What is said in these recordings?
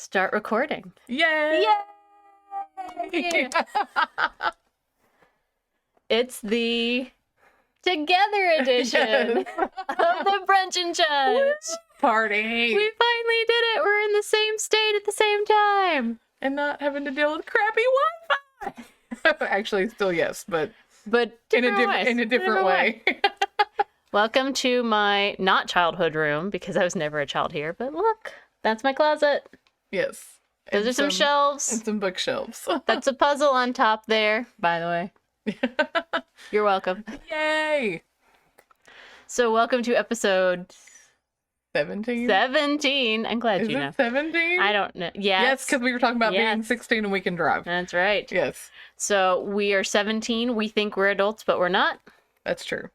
start recording. Yay! Yay! It's the Together edition of the Brunch and Judge. Party! We finally did it. We're in the same state at the same time. And not having to deal with crappy Wi-Fi. Actually, still yes, but in a different way. Welcome to my not childhood room, because I was never a child here. But look, that's my closet. Yes. Those are some shelves. And some bookshelves. That's a puzzle on top there, by the way. You're welcome. Yay! So welcome to episode 17? 17. I'm glad Is you know. it 17? I don't know. Yes, because we were talking about being 16 and we can drive. That's right. Yes. So we are 17. We think we're adults, but we're not. That's true.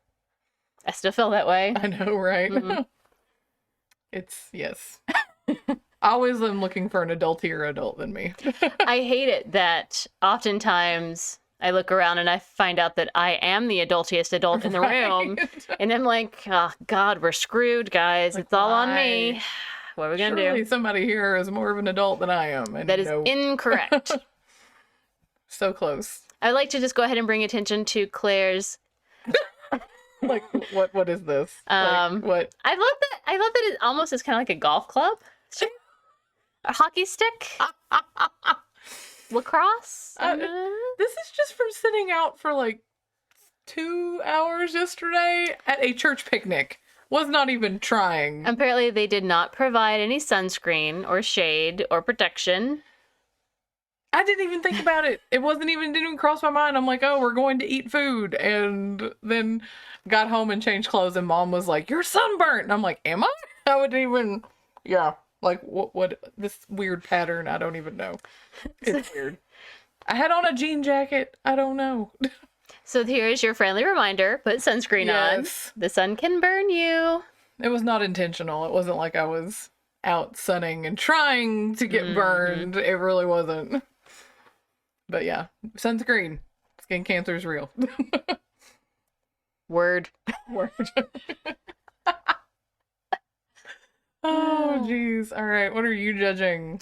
I still feel that way. I know, right? Mm-hmm. It's, yes. I always am looking for an adultier adult than me. I hate it that oftentimes I look around and I find out that I am the adultiest adult in the room. And I'm like, oh, God, we're screwed, guys. Like, it's all on me. What are we going to Surely do? somebody here is more of an adult than I am. And That is incorrect. So close. I'd like to just go ahead and bring attention to Claire's. Like, what is this? Like, what? I love that it almost is kind of like a golf club. A hockey stick. Lacrosse. This is just from sitting out for like 2 hours yesterday at a church picnic. Was not even trying. Apparently they did not provide any sunscreen or shade or protection. I didn't even think about it. It didn't even cross my mind. I'm like, oh, we're going to eat food. And then got home and changed clothes and mom was like, you're sunburnt. And I'm like, am I? I wouldn't even, like what this weird pattern. I don't even know. It's weird. I had on a jean jacket. I don't know. So here is your friendly reminder. Put sunscreen on. The sun can burn you. It was not intentional. It wasn't like I was out sunning and trying to get burned. It really wasn't. But yeah, sunscreen. Skin cancer is real. Word. Oh, jeez. All right. What are you judging?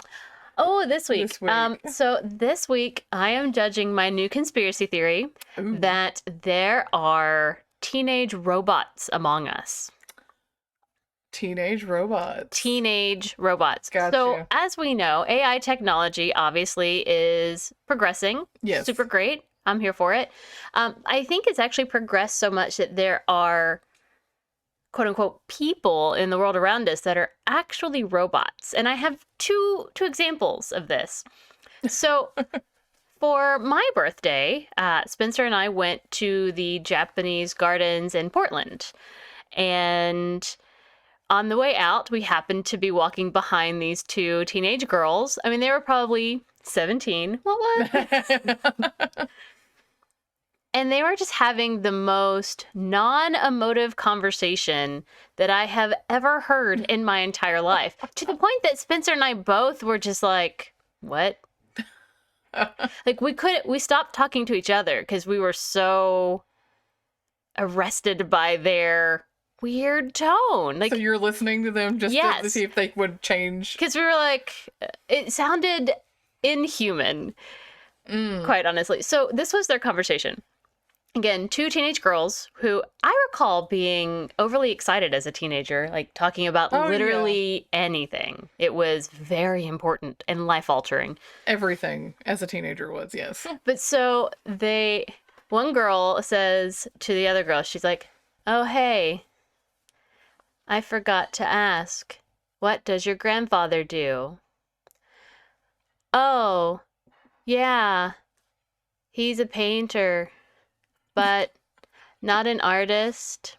Oh, this week. So this week I am judging my new conspiracy theory that there are teenage robots among us. Teenage robots. Gotcha. So as we know, AI technology obviously is progressing. Yes. Super great. I'm here for it. I think it's actually progressed so much that there are quote unquote people in the world around us that are actually robots. And I have two examples of this. So for my birthday, Spencer and I went to the Japanese gardens in Portland. And on the way out, we happened to be walking behind these two teenage girls. I mean, they were probably 17. What? And they were just having the most non-emotive conversation that I have ever heard in my entire life. To the point that Spencer and I both were just like, what? Like we stopped talking to each other because we were so arrested by their weird tone. Like, so you're listening to them just to see if they would change? Because we were like, it sounded inhuman, quite honestly. So this was their conversation. Again, two teenage girls who I recall being overly excited as a teenager, like talking about literally anything. It was very important and life-altering. Everything as a teenager was, yes. But so one girl says to the other girl, she's like, oh, hey, I forgot to ask, what does your grandfather do? Oh, yeah, he's a painter. But not an artist.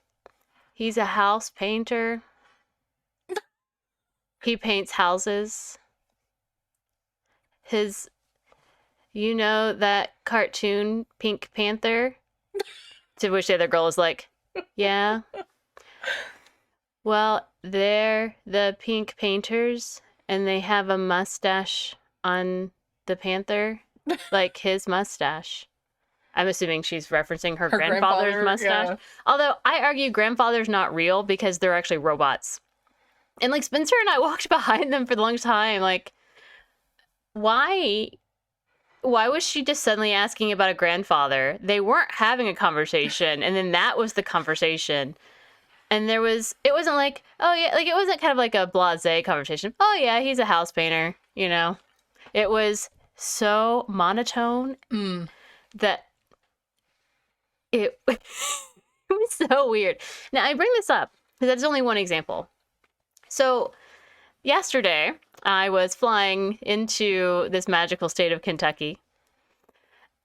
He's a house painter. He paints houses. You know that cartoon Pink Panther? To which the other girl is like, yeah. Well, they're the pink painters, and they have a mustache on the panther, like his mustache. I'm assuming she's referencing her grandfather's mustache. Yeah. Although I argue grandfather's not real because they're actually robots. And like Spencer and I walked behind them for the longest time, like, why was she just suddenly asking about a grandfather? They weren't having a conversation, and then that was the conversation. And it wasn't like, oh yeah, like it wasn't kind of like a blasé conversation. Oh yeah, he's a house painter, you know. It was so monotone that it it was so weird. Now I bring this up because that's only one example. So yesterday I was flying into this magical state of Kentucky,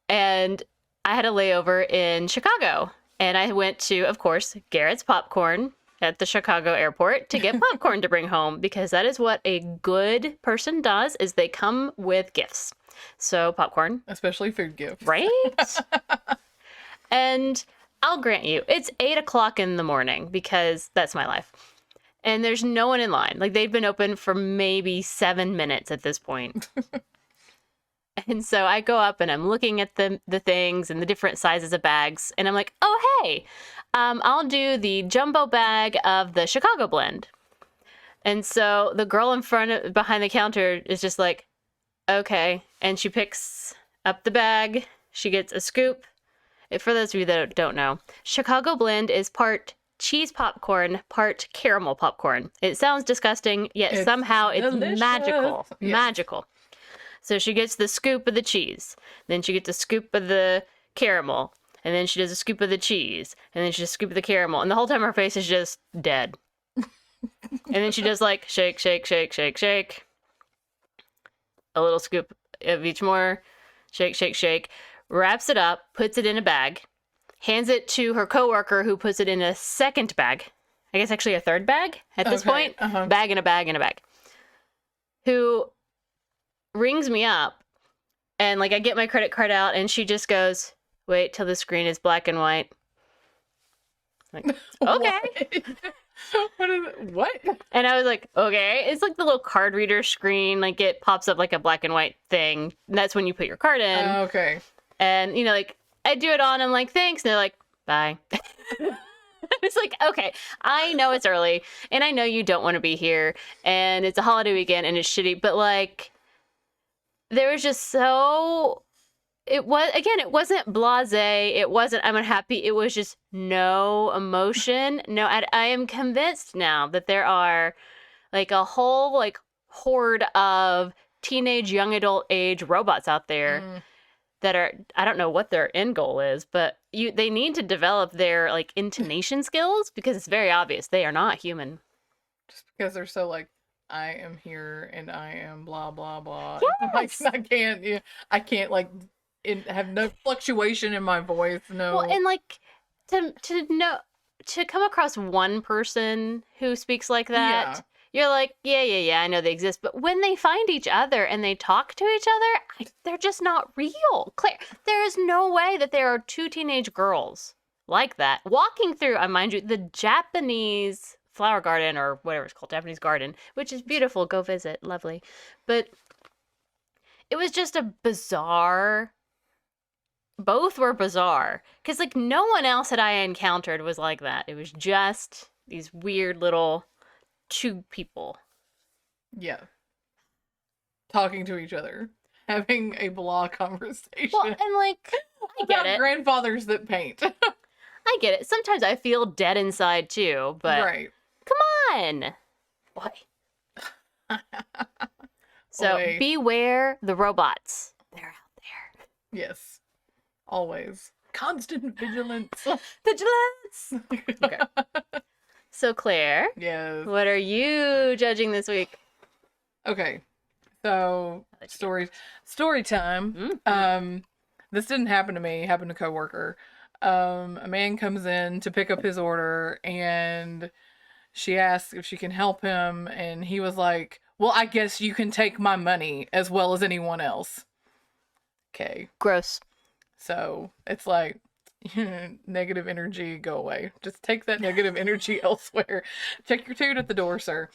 and I had a layover in Chicago. And I went to, of course, Garrett's Popcorn at the Chicago airport to get popcorn to bring home, because that is what a good person does, is they come with gifts. So popcorn. Especially food gifts. Right? And I'll grant you, it's 8 o'clock in the morning, because that's my life. And there's no one in line. Like, they've been open for maybe 7 minutes at this point. And so I go up and I'm looking at the things and the different sizes of bags. And I'm like, oh, hey, I'll do the jumbo bag of the Chicago blend. And so the girl behind the counter is just like, okay. And she picks up the bag. She gets a scoop. For those of you that don't know, Chicago blend is part cheese popcorn, part caramel popcorn. It sounds disgusting, yet somehow it's delicious. Magical. Yes. Magical. So she gets the scoop of the cheese, then she gets a scoop of the caramel, and then she does a scoop of the cheese, and then she does a scoop of the caramel, and the whole time her face is just dead. And then she does like shake, shake, shake, shake, shake. A little scoop of each more. Shake, shake, shake. Wraps it up, puts it in a bag, hands it to her coworker, who puts it in a second bag. I guess actually a third bag at this point. Bag in a bag in a bag. Who rings me up, and like I get my credit card out, and she just goes, wait till the screen is black and white. Like, okay. What? And I was like, okay. It's like the little card reader screen, like it pops up like a black and white thing, and that's when you put your card in. Okay. And you know, like I do it on, I'm like, thanks, and they're like, bye. It's like, okay, I know it's early, and I know you don't want to be here, and it's a holiday weekend, and it's shitty, but like, there was just it wasn't blasé. It wasn't, I'm unhappy. It was just no emotion. No, I am convinced now that there are like a whole like horde of teenage, young adult age robots out there that are, I don't know what their end goal is, but they need to develop their like intonation skills, because it's very obvious they are not human. Just because they're so like, I am here and I am blah blah blah. Yes! Like I can't like have no fluctuation in my voice. No. Well, and like to come across one person who speaks like that, you're like, yeah, I know they exist. But when they find each other and they talk to each other, they're just not real. Claire, there is no way that there are two teenage girls like that walking through, mind you, the Japanese flower garden, or whatever it's called, Japanese garden, which is beautiful. Go visit. Lovely. But it was just a bizarre, both were bizarre, because like no one else that I encountered was like that. It was just these weird little two people. Yeah. Talking to each other. Having a blah conversation. Well, and like, I get it. Grandfathers that paint. I get it. Sometimes I feel dead inside too, but right. Come on. Boy. So Boy. Beware the robots. They're out there. Yes. Always. Constant vigilance. Vigilance. Okay. So Claire. Yes. What are you judging this week? Okay. So story time. Mm-hmm. This didn't happen to me, it happened to a coworker. A man comes in to pick up his order, and she asks if she can help him, and he was like, well, I guess you can take my money as well as anyone else. Okay. Gross. So it's like, negative energy, go away. Just take that negative energy elsewhere. Check your toot at the door, sir.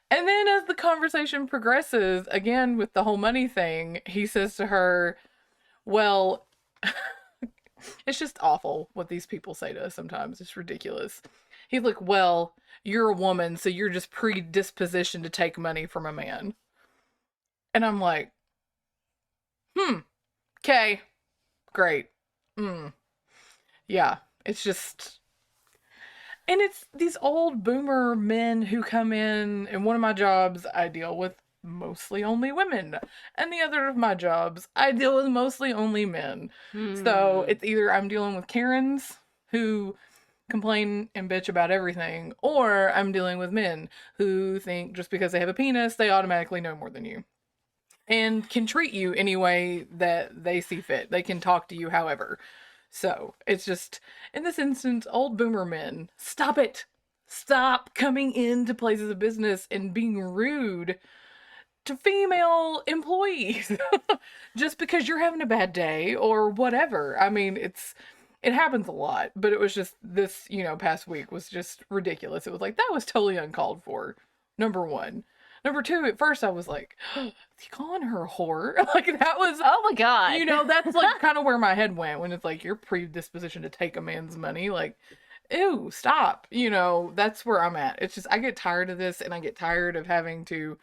And then as the conversation progresses, again with the whole money thing, he says to her, well, it's just awful what these people say to us sometimes. It's ridiculous. He's like, well, you're a woman, so you're just predispositioned to take money from a man. And I'm like, Okay. Great. Yeah. It's just, and it's these old boomer men who come in one of my jobs, I deal with mostly only women. And the other of my jobs, I deal with mostly only men. So it's either I'm dealing with Karens who complain and bitch about everything, or I'm dealing with men who think just because they have a penis, they automatically know more than you. And can treat you any way that they see fit. They can talk to you however. So it's just, in this instance, old boomer men, stop it. Stop coming into places of business and being rude to female employees just because you're having a bad day or whatever. I mean, it happens a lot, but it was just this, past week was just ridiculous. It was like, that was totally uncalled for. Number one. Number two, at first I was like, is he calling her a whore? Like, that was, Oh my God. That's like kind of where my head went when it's like, your predisposition to take a man's money. Like, ew, stop. That's where I'm at. It's just, I get tired of this, and I get tired of having to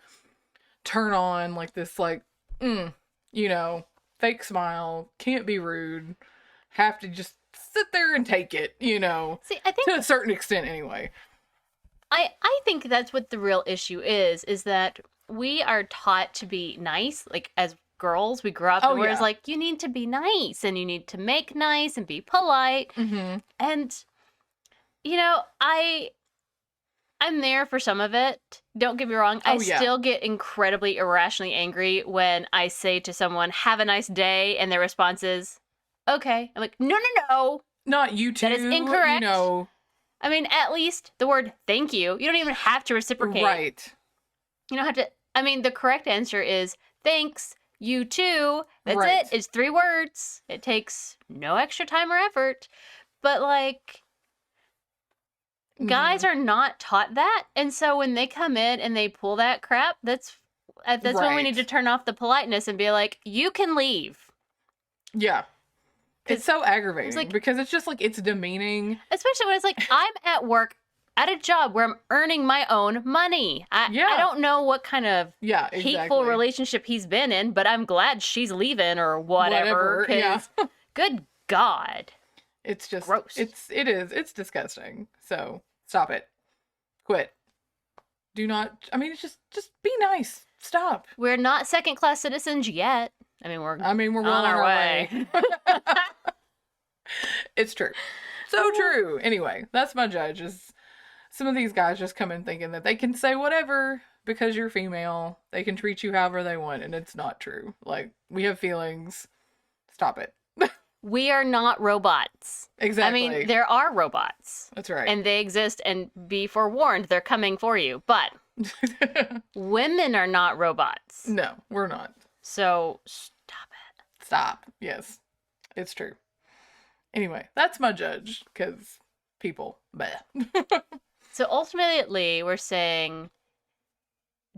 turn on like this, like, fake smile, can't be rude, have to just sit there and take it, See, I think to a certain extent anyway. I think that's what the real issue is that we are taught to be nice. Like, as girls, we grew up and where it's like, you need to be nice and you need to make nice and be polite. Mm-hmm. And, I'm there for some of it. Don't get me wrong. I still get incredibly irrationally angry when I say to someone, have a nice day, and their response is, okay. I'm like, no. Not you too. That is incorrect. I mean, at least the word thank you. You don't even have to reciprocate. Right. You don't have to. I mean, the correct answer is thanks, you too. That's Right. it. It's 3 words. It takes no extra time or effort. But, like, guys are not taught that. And so when they come in and they pull that crap, that's when we need to turn off the politeness and be like, you can leave. Yeah. It's so aggravating because it's just like, it's demeaning. Especially when it's like, I'm at work at a job where I'm earning my own money. I don't know what kind of hateful relationship he's been in, but I'm glad she's leaving or whatever. Good God. It's just gross. It's disgusting. So stop it. Quit. Do not, it's just be nice. Stop. We're not second-class citizens yet. We're well on our way. It's true. So true. Anyway, that's my judge. Is some of these guys just come in thinking that they can say whatever because you're female. They can treat you however they want, and it's not true. Like, we have feelings. Stop it. We are not robots. Exactly. There are robots. That's right. And they exist, and be forewarned, they're coming for you. But women are not robots. No, we're not. So stop it. Stop. Yes. It's true. Anyway, that's my judge, because people. Bleh. So ultimately, we're saying,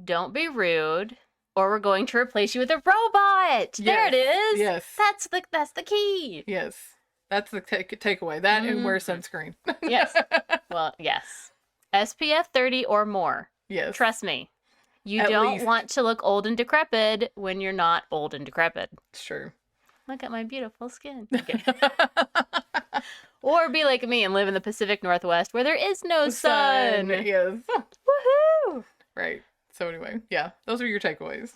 don't be rude, or we're going to replace you with a robot. Yes. There it is. Yes. That's the key. Yes. That's the takeaway. That and wear sunscreen. Yes. Well, yes. SPF 30 or more. Yes. Trust me. You At don't least. want to look old and decrepit when you're not old and decrepit. It's true. Look at my beautiful skin. Okay. Or be like me and live in the Pacific Northwest where there is no sun. Yes. Woohoo! Right. So anyway, yeah, those are your takeaways.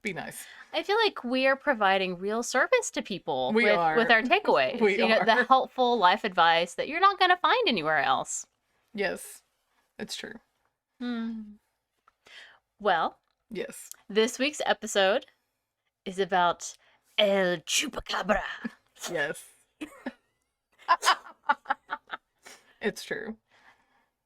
Be nice. I feel like we are providing real service to people with our takeaways. We are. The helpful life advice that you're not going to find anywhere else. Yes, it's true. Well, yes. This week's episode is about El Chupacabra. Yes. It's true.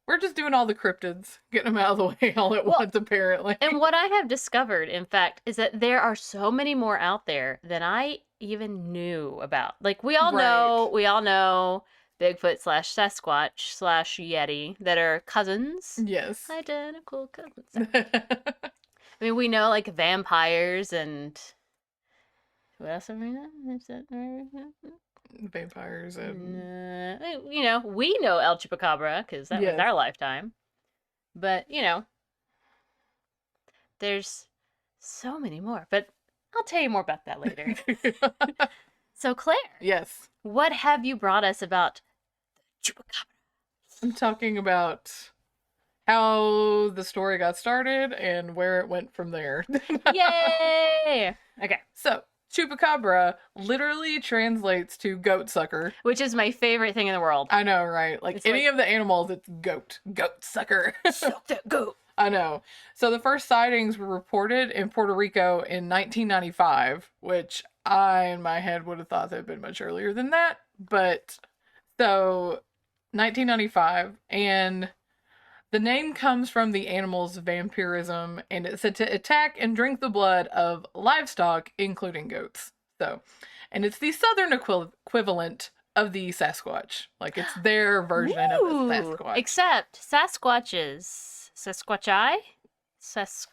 We're just doing all the cryptids, getting them out of the way all at once, apparently. And what I have discovered, in fact, is that there are so many more out there than I even knew about. Like, we all know Bigfoot / Sasquatch / Yeti that are cousins. Yes. Identical cousins. We know, like, vampires and... What else have we known? Vampires and... we know El Chupacabra, because that was our lifetime. But, there's so many more. But I'll tell you more about that later. So, Claire, Yes. what have you brought us about Chupacabra? I'm talking about how the story got started and where it went from there. Yay! Okay. So, Chupacabra literally translates to goat sucker. Which is my favorite thing in the world. I know, right? Like It's any like- of the animals, it's goat. Goat sucker. Suck that goat. I know. So the first sightings were reported in Puerto Rico in 1995, which I, in my head, would have thought that had been much earlier than that. But so 1995, and the name comes from the animal's vampirism, and it's said to attack and drink the blood of livestock, including goats. So, and it's the southern equivalent of the Sasquatch. Like it's their version of a Sasquatch. Except Sasquatches. Sasquatchi? Squatches.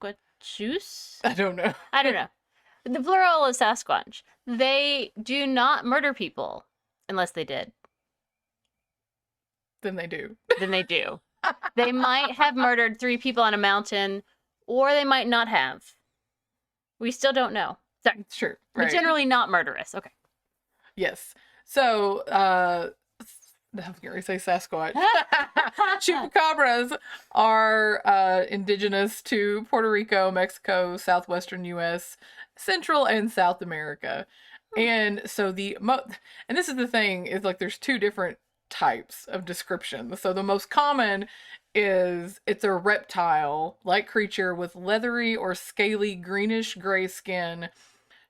Sasquatchus? I don't know. I don't know. The plural is Sasquatch. They do not murder people unless they did. Then they do. Then they do. They might have murdered 3 people on a mountain, or they might not have. We still don't know. Sorry. Sure. But Right. generally not murderous. Okay. Yes. So, I was going to say Sasquatch. Chupacabras are indigenous to Puerto Rico, Mexico, southwestern U.S., Central and South America. And so and this is the thing, is like there's 2 different types of description. So the most common is it's a reptile-like creature with leathery or scaly greenish gray skin,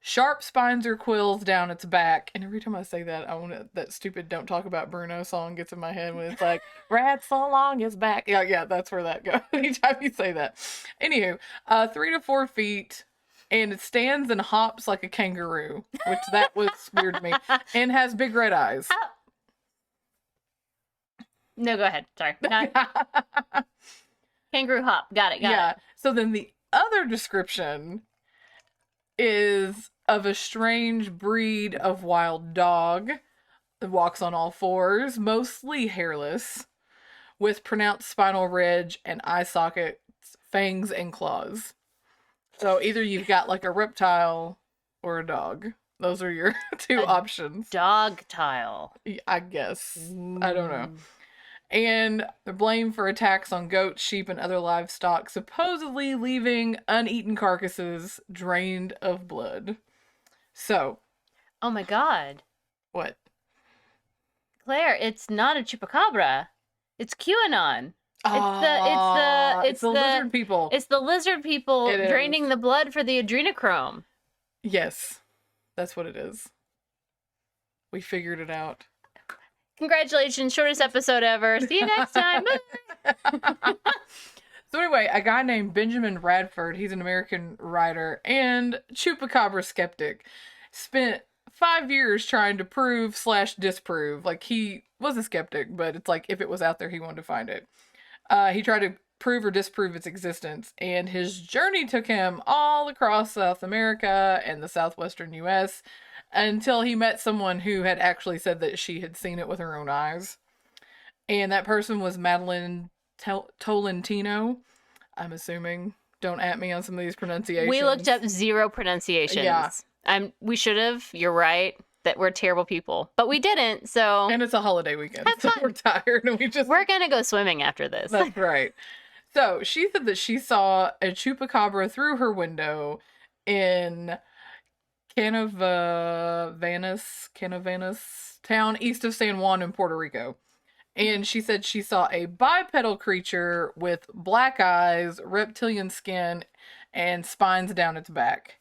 sharp spines or quills down its back. And every time I say that, that stupid "Don't Talk About Bruno" song gets in my head when it's like, rats along his back. Yeah, that's where that goes. Anytime you say that. Anywho, 3 to 4 feet, and it stands and hops like a kangaroo, which that was weird to me, and has big red eyes. No, go ahead. Sorry. Kangaroo hop. Got it. Got it. So then the other description is of a strange breed of wild dog that walks on all 4s, mostly hairless, with pronounced spinal ridge and eye sockets, fangs, and claws. So either you've got like a reptile or a dog. Those are your 2 options. Dog tile. I guess. I don't know. And they're blamed for attacks on goats, sheep, and other livestock, supposedly leaving uneaten carcasses drained of blood. So, Oh my god. what? Claire, it's not a chupacabra. It's QAnon. It's the lizard people. It's the lizard people It is. draining the blood for the adrenochrome. Yes, that's what it is. We figured it out. Congratulations, shortest episode ever. See you next time. So anyway, a guy named Benjamin Radford, he's an American writer and Chupacabra skeptic, spent 5 years trying to prove/disprove. Like, he was a skeptic, but it's like if it was out there, he wanted to find it. He tried to prove or disprove its existence, and his journey took him all across South America and the southwestern U.S. until he met someone who had actually said that she had seen it with her own eyes. And that person was Madeline Tolentino, I'm assuming. Don't at me on some of these pronunciations. We looked up 0 pronunciations. Yeah. We should have. You're right. That we're terrible people. But we didn't, so And it's a holiday weekend, Have so fun. we're tired and we're going to go swimming after this. That's right. So she said that she saw a chupacabra through her window in Canovanas town east of San Juan in Puerto Rico. And she said she saw a bipedal creature with black eyes, reptilian skin, and spines down its back.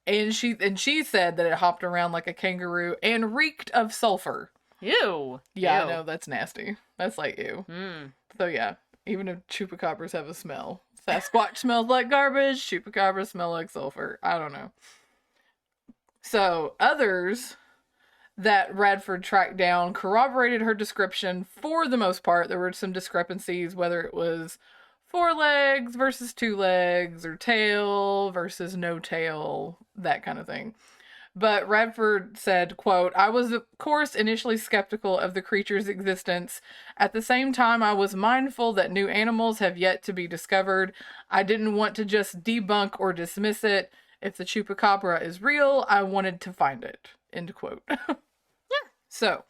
And she said that it hopped around like a kangaroo and reeked of sulfur. Ew. Yeah, Ew. I know, that's nasty. That's like ew. Mm. So yeah, even if chupacabras have a smell. Sasquatch smells like garbage, chupacabras smell like sulfur. I don't know. So others that Radford tracked down corroborated her description for the most part. There were some discrepancies, whether it was 4 legs versus 2 legs, or tail versus no tail, that kind of thing. But Radford said, quote, "I was, of course, initially skeptical of the creature's existence. At the same time, I was mindful that new animals have yet to be discovered. I didn't want to just debunk or dismiss it. If the Chupacabra is real, I wanted to find it." End quote. So,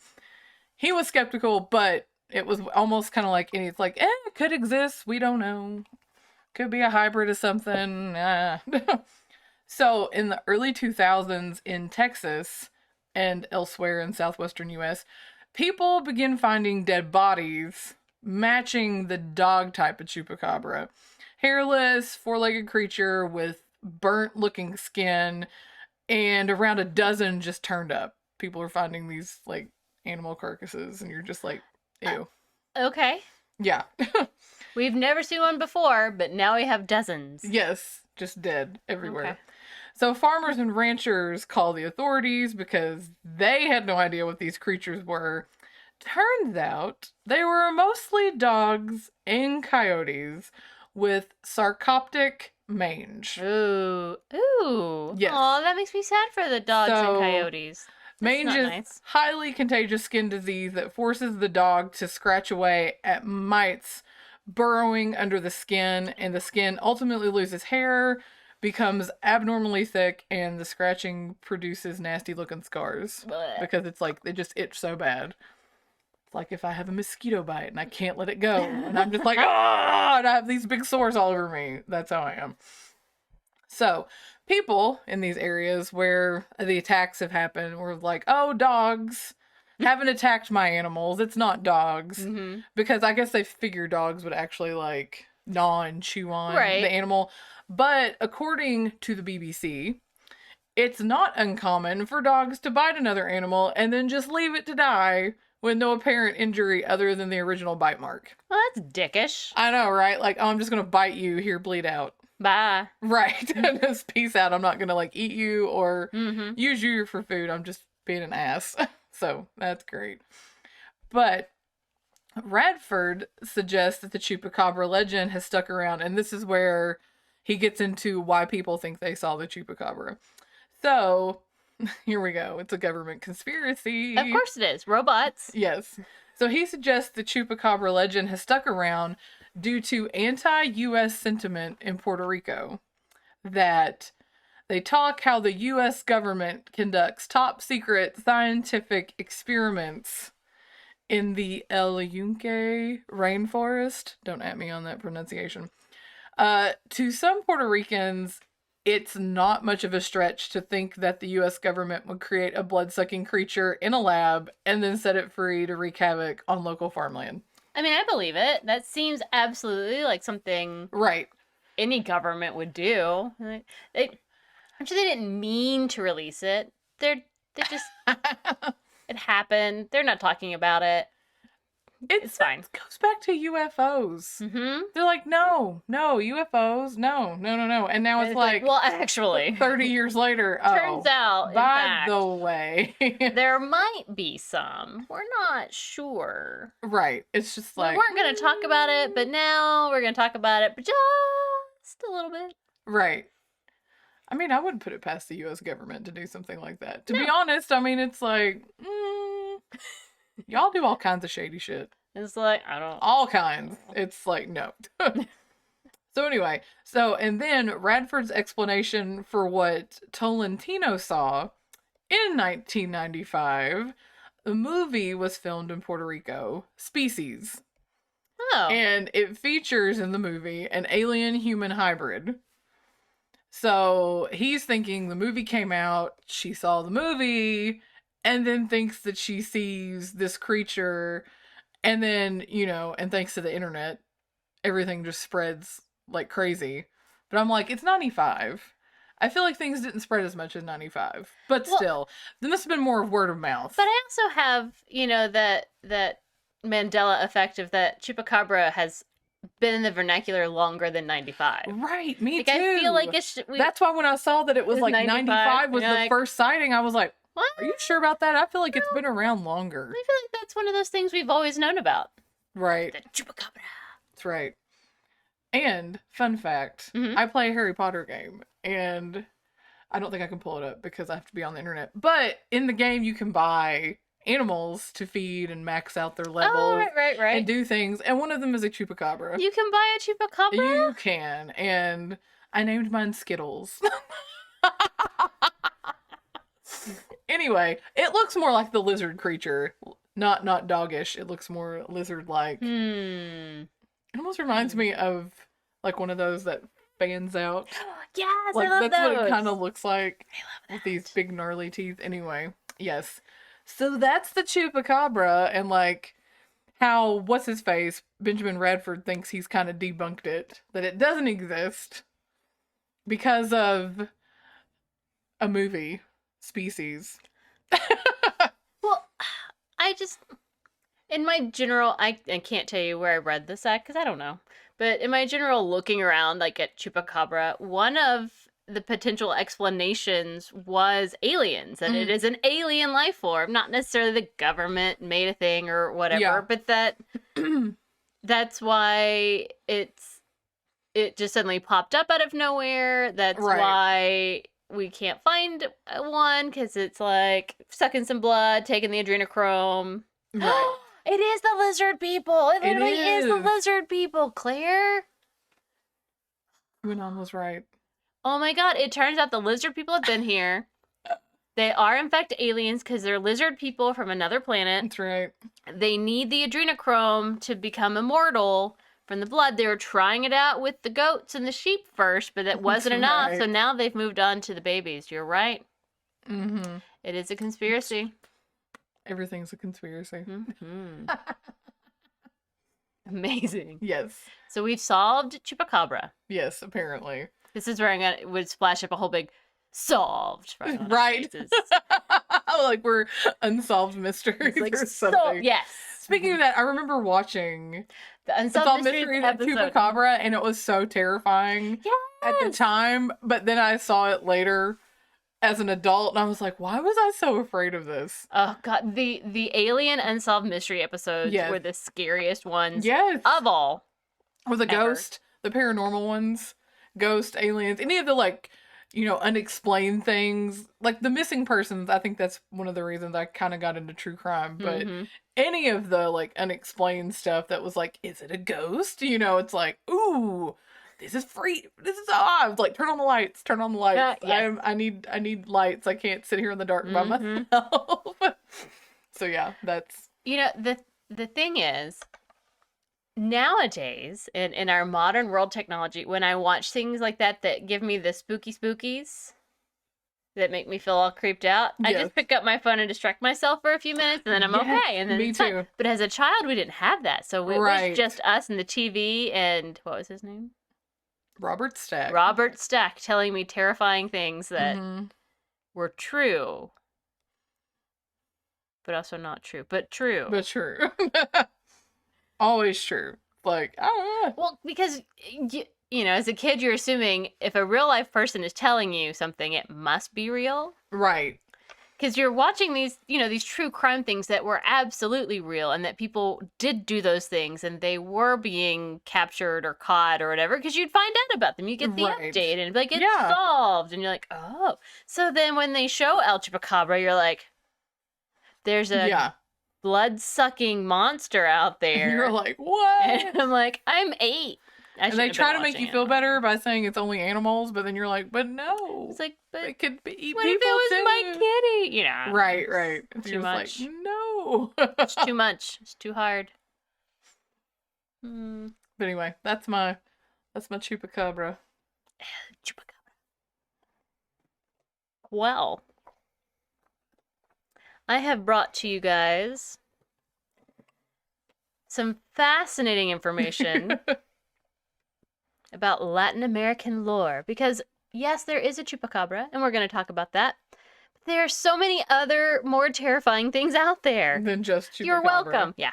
he was skeptical, but it was almost kind of like, and it's like, it could exist. We don't know. Could be a hybrid of something. So, in the early 2000s in Texas and elsewhere in southwestern U.S., people begin finding dead bodies matching the dog type of Chupacabra. Hairless, four-legged creature with burnt-looking skin, and around a dozen just turned up. People are finding these, like, animal carcasses, and you're just like, ew. Okay. Yeah. We've never seen one before, but now we have dozens. Yes, just dead everywhere. Okay. So farmers and ranchers call the authorities because they had no idea what these creatures were. Turns out they were mostly dogs and coyotes with sarcoptic mange. Ooh. Ooh. Yes. Aw, that makes me sad for the dogs and So, coyotes. Mange not is nice. highly contagious skin disease that forces the dog to scratch away at mites burrowing under the skin, and the skin ultimately loses hair, becomes abnormally thick, and the scratching produces nasty looking scars. Blech. Because it's like they just itch so bad. It's like if I have a mosquito bite and I can't let it go, and I'm just like, ah, and I have these big sores all over me. That's how I am. So, people in these areas where the attacks have happened were like, oh, dogs haven't attacked my animals. It's not dogs. Mm-hmm. Because I guess they figure dogs would actually like gnaw and chew on Right. the animal. But according to the BBC, it's not uncommon for dogs to bite another animal and then just leave it to die with no apparent injury other than the original bite mark. Well, that's dickish. I know, right? Like, oh, I'm just going to bite you. Here, bleed out. Bye. Right. Just peace out. I'm not going to like eat you or Mm-hmm. use you for food. I'm just being an ass. So that's great. But Radford suggests that the Chupacabra legend has stuck around, and this is where he gets into why people think they saw the Chupacabra. So, here we go. It's a government conspiracy. Of course it is. Robots. Yes. So he suggests the Chupacabra legend has stuck around due to anti-U.S. sentiment in Puerto Rico. That they talk how the U.S. government conducts top secret scientific experiments in the El Yunque rainforest. Don't at me on that pronunciation. To some Puerto Ricans, it's not much of a stretch to think that the U.S. government would create a blood-sucking creature in a lab and then set it free to wreak havoc on local farmland. I mean, I believe it. That seems absolutely like something Right. any government would do. I'm sure they didn't mean to release it. They just it happened. They're not talking about it. It's fine. It goes back to UFOs. Mm-hmm. They're like, no, UFOs, no. And now it's like, well, actually, 30 years later, turns out, in by fact, the way. there might be some. We're not sure. Right. It's just We like, weren't going to talk about it, but now we're going to talk about it, but just a little bit. right. I mean, I wouldn't put it past the U.S. government to do something like that. To be No. honest, I mean, it's like, y'all do all kinds of shady shit. It's like, I don't. All kinds. It's like, no. So anyway, and then Radford's explanation for what Tolentino saw in 1995, the movie was filmed in Puerto Rico, Species. Oh. And it features in the movie an alien-human hybrid. So he's thinking the movie came out, she saw the movie, and then thinks that she sees this creature, and then, and thanks to the internet, everything just spreads like crazy. But I'm like, it's 95. I feel like things didn't spread as much in 95. But still, then this has been more of word of mouth. But I also have, that Mandela effect of that Chupacabra has been in the vernacular longer than 95. Right, me Like, too. I feel like That's why when I saw that it was like 95 was the first sighting, I was like, what? are you sure about that? I feel like it's been around longer. I feel like that's one of those things we've always known about. Right. The Chupacabra. That's right. And, fun fact, Mhm. I play a Harry Potter game, and I don't think I can pull it up because I have to be on the internet. But in the game, you can buy animals to feed and max out their levels. Oh, right. And do things. And one of them is a Chupacabra. You can buy a Chupacabra? You can. And I named mine Skittles. Anyway, it looks more like the lizard creature. Not doggish. It looks more lizard-like. It almost reminds me of like one of those that fans out. Yes, Like, I love that's those. what it kind of looks like. I love that. With these big gnarly teeth. Anyway, yes. So that's the Chupacabra, and like how what's his face Benjamin Radford thinks he's kind of debunked it, that it doesn't exist because of a movie, Species. Well, I just, in my general, I can't tell you where I read this at because I don't know. But in my general looking around, like at Chupacabra, one of the potential explanations was aliens, that it is an alien life form, not necessarily the government made a thing or whatever, but that that's why it just suddenly popped up out of nowhere. That's why we can't find one, because it's like sucking some blood, taking the adrenochrome. Right. It is the lizard people. It literally is the lizard people, Claire. QAnon was right. Oh my god, it turns out the lizard people have been here. They are in fact aliens because they're lizard people from another planet. That's right. They need the adrenochrome to become immortal from the blood. They were trying it out with the goats and the sheep first, but that wasn't enough. So now they've moved on to the babies. You're right. Mm-hmm. It is a conspiracy. Everything's a conspiracy. Mm-hmm. Amazing. Yes. So we've solved Chupacabra. Yes, apparently. This is where I would splash up a whole big solved. Right. Like we're unsolved mysteries like, or something. Yes. Speaking of that, I remember watching the Unsolved Mysteries of episode. Chupacabra, and it was so terrifying at the time. But then I saw it later as an adult, and I was like, why was I so afraid of this? Oh god, the alien Unsolved Mystery episodes were the scariest ones of all. Or the ghost, the paranormal ones, ghost, aliens, any of the like, unexplained things, like the missing persons. I think that's one of the reasons I kind of got into true crime. But any of the like unexplained stuff that was like, is it a ghost? It's like, ooh, this is free. This is odd. Like, turn on the lights. Turn on the lights. Yes. I need lights. I can't sit here in the dark by myself. So yeah, that's the thing is, nowadays in our modern world technology, when I watch things like that give me the spookies that make me feel all creeped out, I just pick up my phone and distract myself for a few minutes, and then I'm okay. And then me too. But as a child, we didn't have that, so it was just us and the TV and what was his name? Robert Stack. Robert Stack telling me terrifying things that were true, but also not true, but true. But true. Always true. Like, well, because as a kid, you're assuming if a real life person is telling you something, it must be real. Right. Because you're watching these true crime things that were absolutely real, and that people did do those things, and they were being captured or caught or whatever, because you'd find out about them. You get the update, and it'd be like, it's solved. And you're like, oh. So then when they show El Chupacabra, you're like, there's a blood-sucking monster out there. And you're like, what? And I'm like, I'm 8. And they try to make you feel better by saying it's only animals, but then you're like, but no. It's like, but it could be what people if it was my kitty? Right. It's too much. Like, no. It's too much. It's too hard. But anyway, that's my Chupacabra. Chupacabra. Well, I have brought to you guys some fascinating information about Latin American lore, because yes, there is a Chupacabra, and we're going to talk about that. But there are so many other more terrifying things out there than just Chupacabra. You're welcome. Yeah.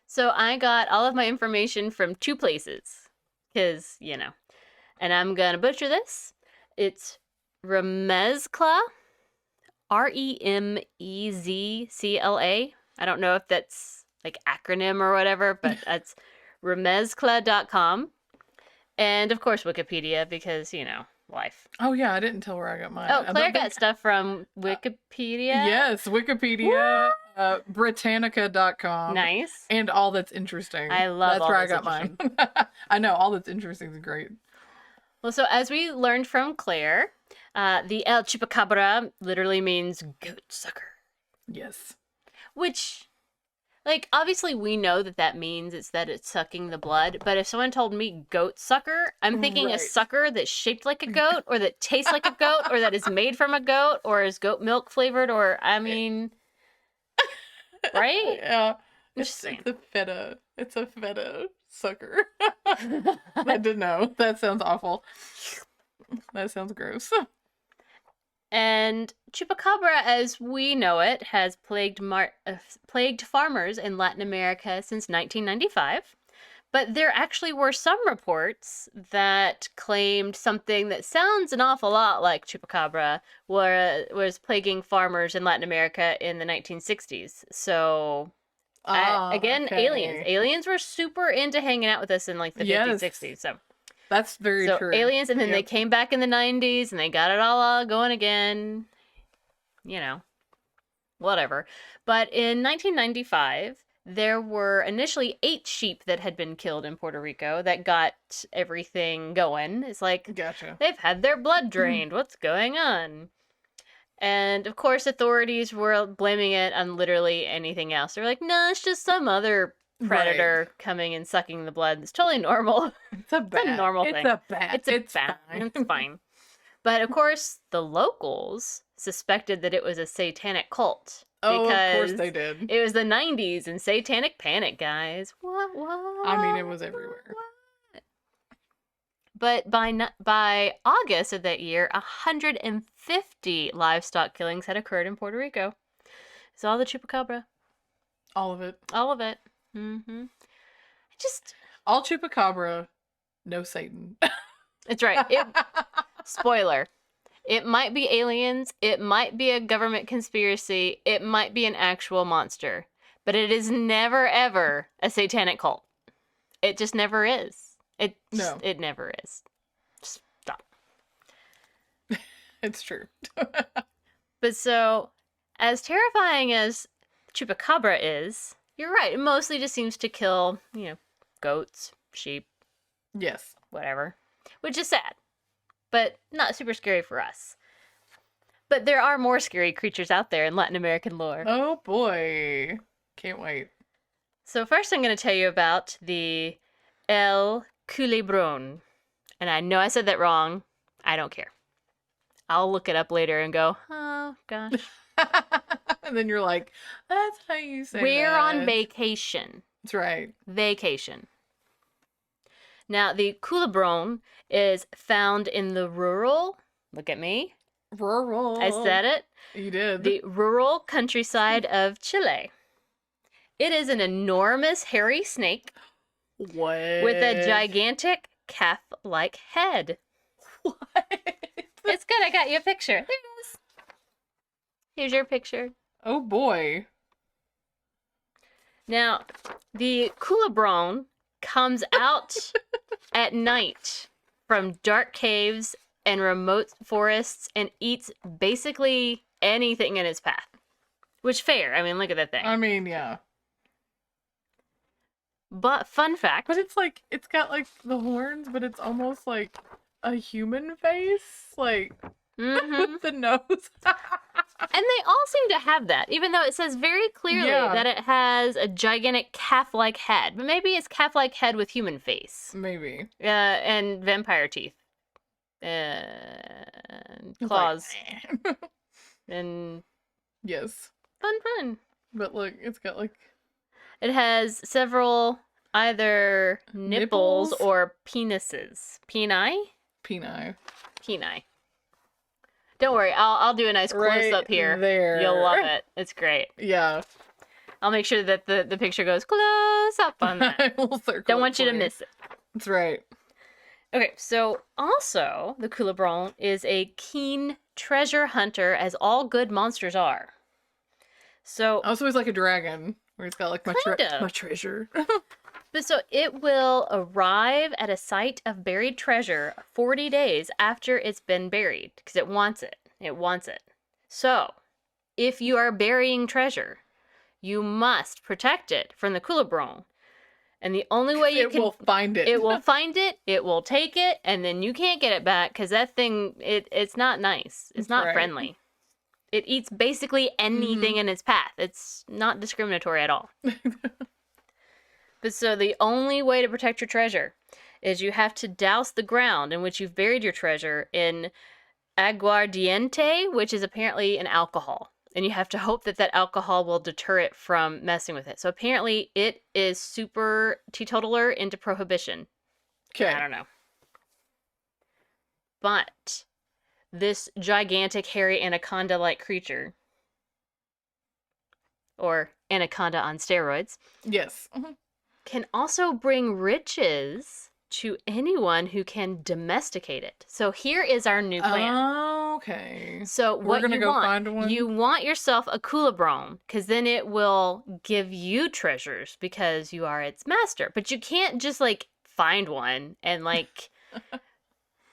So I got all of my information from 2 places, because and I'm going to butcher this. It's Remezcla, Remezcla. I don't know if that's like acronym or whatever, but that's remezcla.com. And of course Wikipedia, because life. Oh, yeah, I didn't tell where I got mine. Oh, Claire got stuff from Wikipedia. Yes, Wikipedia, Britannica.com. Nice. And All That's Interesting. I love That's All where I That's got mine. I know, All That's Interesting is great. Well, so as we learned from Claire, the El Chupacabra literally means goat sucker. Yes. Which, like, obviously we know that means it's sucking the blood, but if someone told me goat sucker, I'm thinking a sucker that's shaped like a goat, or that tastes like a goat, or that is made from a goat, or is goat milk flavored, or, I mean, right? Yeah. Interesting. It's a feta. It's a feta sucker. I didn't know. That sounds awful. That sounds gross. And Chupacabra, as we know it, has plagued farmers in Latin America since 1995. But there actually were some reports that claimed something that sounds an awful lot like Chupacabra was plaguing farmers in Latin America in the 1960s. So, again, okay. aliens. Aliens were super into hanging out with us in like the 50s, 60s. So that's very true. Aliens, and then they came back in the 90s and they got it all going again. You know, whatever. But in 1995, there were initially 8 sheep that had been killed in Puerto Rico that got everything going. It's like, gotcha. They've had their blood drained. What's going on? And of course, authorities were blaming it on literally anything else. They're like, no, it's just some other predator coming and sucking the blood. It's totally normal. It's a normal thing. It's a bat. It's fine. It's fine. But of course, the locals suspected that it was a satanic cult. Oh, of course they did. It was the 90s and satanic panic, guys. What? I mean, it was everywhere. What? But by August of that year, 150 livestock killings had occurred in Puerto Rico. It's all the Chupacabra. All of it. All of it. Mm-hmm. All Chupacabra, no Satan. It's right. Spoiler. It might be aliens. It might be a government conspiracy. It might be an actual monster. But it is never, ever a satanic cult. It just never is. It never is. Just stop. It's true. But so, as terrifying as Chupacabra is, you're right. It mostly just seems to kill, goats, sheep. Yes. Whatever. Which is sad. But not super scary for us. But there are more scary creatures out there in Latin American lore. Oh boy. Can't wait. So first I'm going to tell you about the El Culebrone. And I know I said that wrong. I don't care. I'll look it up later and go, oh gosh. And then you're like, that's how you say We're that. on vacation. That's right. Vacation. Now, the Culebrone is found in the rural, look at me. Rural. I said it. You did. The rural countryside of Chile. It is an enormous hairy snake. What? With a gigantic calf-like head. What? It's good. I got you a picture. There it is. Here's your picture. Oh boy. Now, the Culebrone comes out at night from dark caves and remote forests and eats basically anything in its path. Which, fair. I mean, look at that thing. I mean, yeah. But, fun fact. But it's got like the horns, but it's almost like a human face. Like, with the nose. And they all seem to have that, even though it says very clearly that it has a gigantic calf-like head. But maybe it's calf-like head with human face. Maybe. And vampire teeth. And claws. Like, and... Yes. Fun. But look, it's got like... It has several either nipples or penises. Peni. Don't worry, I'll do a nice close-up here. There. You'll love it. It's great. Yeah. I'll make sure that the picture goes close up on that. Don't want you to miss it. That's right. Okay, so also, the Culebrone is a keen treasure hunter, as all good monsters are. So... Also, he's like a dragon, where he's got like my treasure. But so it will arrive at a site of buried treasure 40 days after it's been buried because it wants it. It wants it. So, if you are burying treasure, you must protect it from the Culebrone. And the only way you can... It will find it. It will find it, it will take it, and then you can't get it back because that thing, it's not nice. It's not friendly. It eats basically anything in its path. It's not discriminatory at all. But so the only way to protect your treasure is you have to douse the ground in which you've buried your treasure in aguardiente, which is apparently an alcohol. And you have to hope that that alcohol will deter it from messing with it. So apparently it is super teetotaler into prohibition. Okay. I don't know. But this gigantic hairy anaconda-like creature, or anaconda on steroids, yes, can also bring riches to anyone who can domesticate it. So here is our new plan. Okay. So We're gonna go find one. You want yourself a Culebrone, because then it will give you treasures because you are its master. But you can't just like find one and like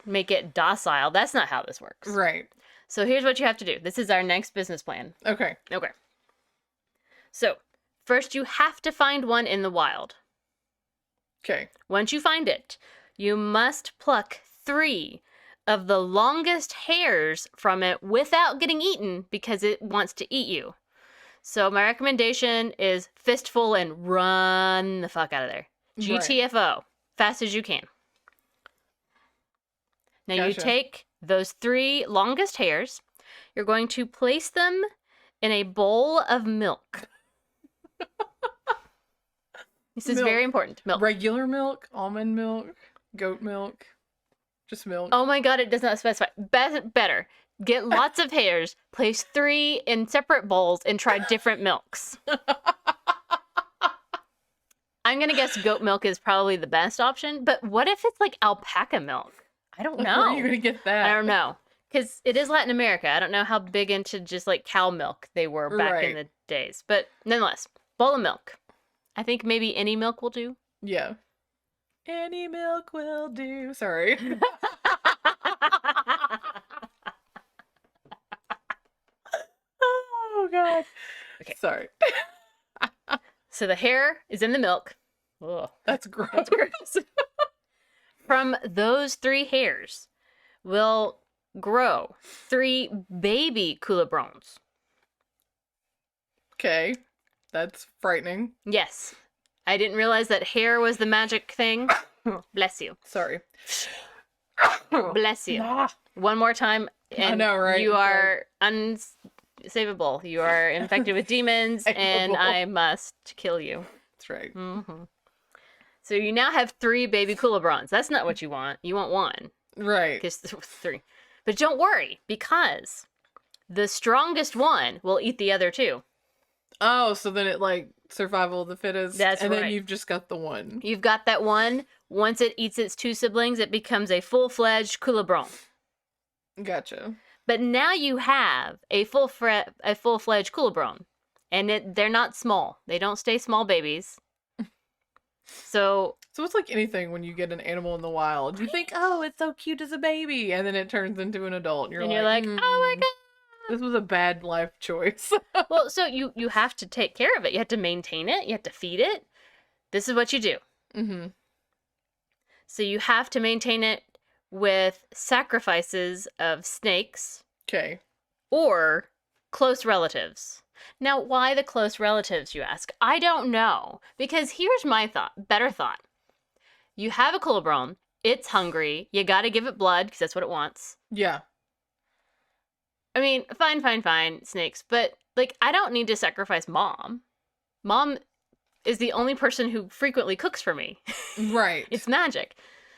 make it docile. That's not how this works. Right. So here's what you have to do. This is our next business plan. Okay. Okay. So first you have to find one in the wild. Okay. Once you find it, you must pluck 3 of the longest hairs from it without getting eaten because it wants to eat you. So my recommendation is fistful and run the fuck out of there. GTFO. Fast as you can. Now you take those 3 longest hairs. You're going to place them in a bowl of milk. This is very important. Milk. Regular milk, almond milk, goat milk, just milk. Oh my god, it does not specify. Better. Get lots of hairs, place 3 in separate bowls, and try different milks. I'm gonna guess goat milk is probably the best option, but what if it's like alpaca milk? I don't know. Where are you gonna get that? I don't know. Because it is Latin America. I don't know how big into just like cow milk they were back in the days. But nonetheless, bowl of milk. I think maybe any milk will do. Yeah. Any milk will do. Sorry. Oh, God. Okay. Sorry. So the hair is in the milk. Ugh. That's gross. That's gross. From those 3 hairs will grow 3 baby Culebrones. Okay. That's frightening. Yes. I didn't realize that hair was the magic thing. Bless you. Sorry. Bless you. One more time. And I know, right? You are unsavable. You are infected with demons, and I must kill you. That's right. Mm-hmm. So you now have 3 baby Culebrones. That's not what you want. You want 1. Right. Because 3. But don't worry, because the strongest one will eat the other 2. Oh, so then it like survival of the fittest. That's and right. then you've just got the one. You've got that one. Once it eats its 2 siblings, it becomes a full-fledged Culebrone. Gotcha. But now you have a full-fledged Culebrone, and they're not small. They don't stay small babies. So it's like anything when you get an animal in the wild. You think, oh, it's so cute as a baby, and then it turns into an adult, and you're like, oh my god. This was a bad life choice. Well, so you have to take care of it. You have to maintain it. You have to feed it. This is what you do. Mm-hmm. So you have to maintain it with sacrifices of snakes. Okay. Or close relatives. Now, why the close relatives, you ask? I don't know. Because here's my better thought. You have a Culebrone. It's hungry. You gotta give it blood, because that's what it wants. Yeah. I mean, fine, snakes. But, like, I don't need to sacrifice Mom. Mom is the only person who frequently cooks for me. Right. It's magic.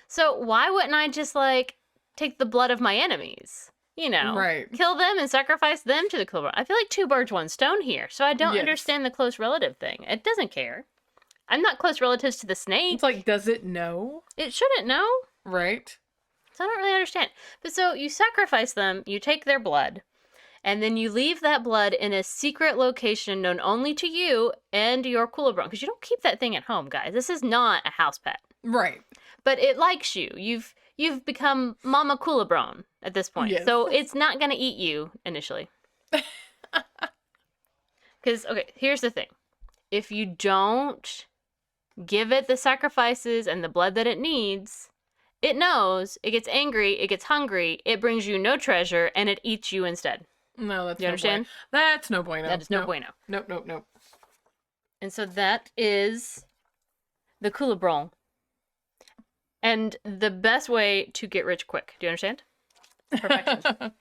So why wouldn't I just, like, take the blood of my enemies? You know, right. Kill them and sacrifice them to the Culebrone. I feel like 2 birds, 1 stone here. So I don't understand the close relative thing. It doesn't care. I'm not close relatives to the snake. It's like, does it know? It shouldn't know. Right. So I don't really understand. But so you sacrifice them, you take their blood, And then you leave that blood in a secret location known only to you and your Culebrone. Because you don't keep that thing at home, guys. This is not a house pet. Right. But it likes you. You've become Mama Culebrone at this point. Yes. So it's not going to eat you initially. Because, okay, here's the thing. If you don't give it the sacrifices and the blood that it needs, it knows, it gets angry, it gets hungry, it brings you no treasure, and it eats you instead. No, that's You understand? That's no bueno. That is no bueno. Nope. And so that is the Culebrone. And the best way to get rich quick. Do you understand? Perfection.